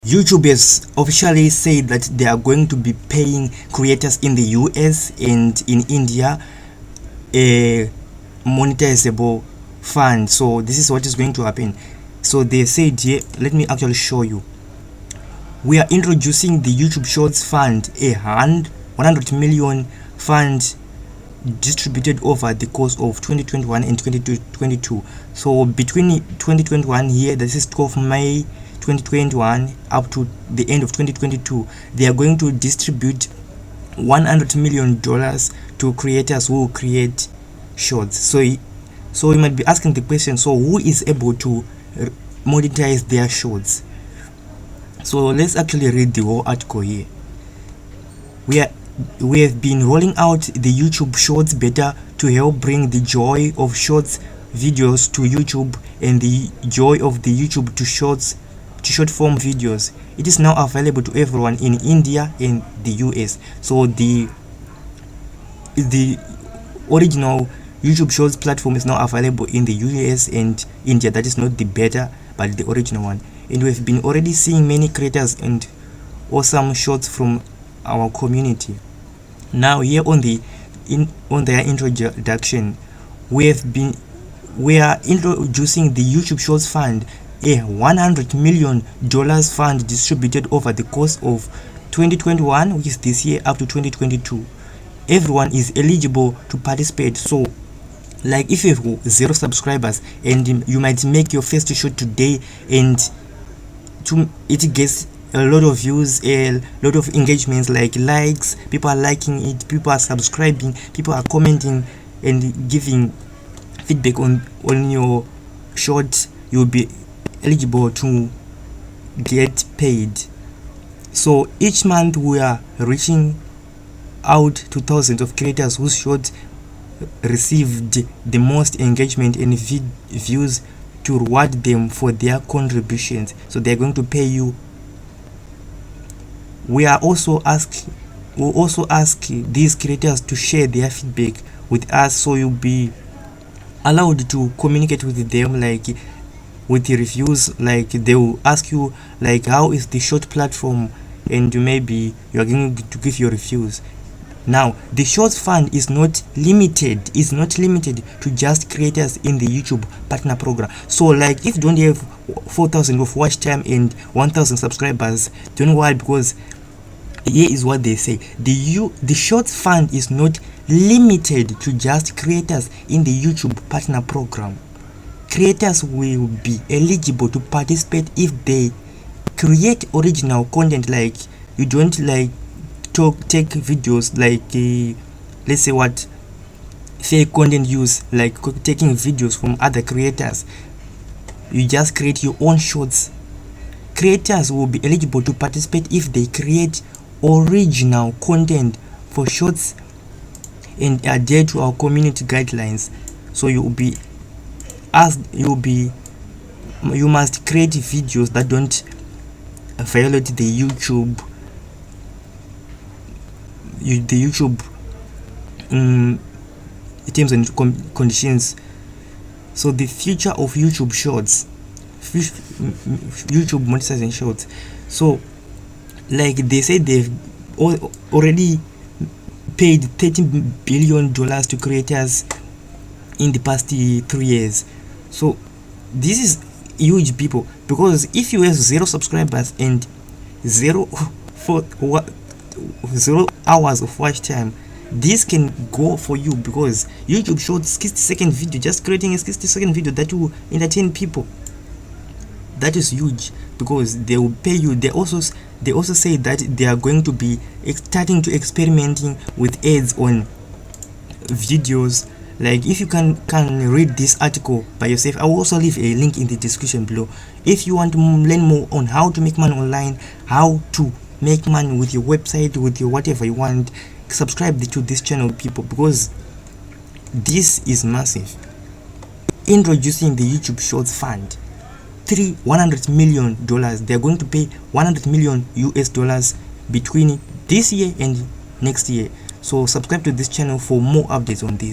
YouTube has officially said that they are going to be paying creators in the US and in India a monetizable fund. So this is what is going to happen. So they said here, let me actually show you. We are introducing the YouTube Shorts Fund, a 100 million fund distributed over the course of 2021 and 2022. So between 2021 here, this is 12 May 2021 up to the end of 2022, they are going to distribute $100 million to creators who create shorts. So you might be asking the question, so who is able to monetize their shorts? So let's actually read the whole article here. We have been rolling out the YouTube Shorts beta to help bring the joy of shorts videos to YouTube and the joy of the YouTube to short form videos. It is now available to everyone in India and the US. So the original YouTube Shorts platform is now available in the US and India. That is not the beta, but the original one. And we've been already seeing many creators and awesome shorts from our community. Now here on their introduction, we are introducing the YouTube Shorts Fund, a $100 million fund distributed over the course of 2021, which is this year, up to 2022. Everyone is eligible to participate. So like if you have 0 subscribers and you might make your first short today and it gets a lot of views, a lot of engagements, like likes, people are liking it, people are subscribing, people are commenting and giving feedback on your short, you'll be eligible to get paid. So each month we are reaching out to thousands of creators whose shorts received the most engagement and views to reward them for their contributions. So they're going to pay you. We also ask these creators to share their feedback with us, so you'll be allowed to communicate with them, like with the reviews. Like they will ask you like, how is the short platform, and maybe you are going to give your reviews. Now the Shorts Fund is not limited to just creators in the YouTube partner program. So like if you don't have 4,000 of watch time and 1,000 subscribers, don't worry, because here is what they say: the Shorts Fund is not limited to just creators in the YouTube partner program. Creators will be eligible to participate if they create original content. Like you don't like take videos like let's say what fake content use, like taking videos from other creators. You just create your own shorts. Creators will be eligible to participate if they create original content for shorts and adhere to our community guidelines. So you must create videos that don't violate the YouTube terms and conditions. So the future of YouTube Shorts, YouTube monetizing shorts. So like they say, they've already paid $13 billion to creators in the past 3 years. So this is huge, people, because if you have 0 subscribers and 0 hours of watch time, this can go for you, because YouTube Shorts 60-second video, just creating a 60-second video that will entertain people, that is huge, because they will pay you. They also say that they are going to be starting to experimenting with ads on videos. Like if you can read this article by yourself, I will also leave a link in the description below. If you want to learn more on how to make money online, how to make money with your website, with your whatever you want, subscribe to this channel, people, because this is massive. Introducing the YouTube Shorts Fund, $100 million. They are going to pay $100 million US between this year and next year. So subscribe to this channel for more updates on this.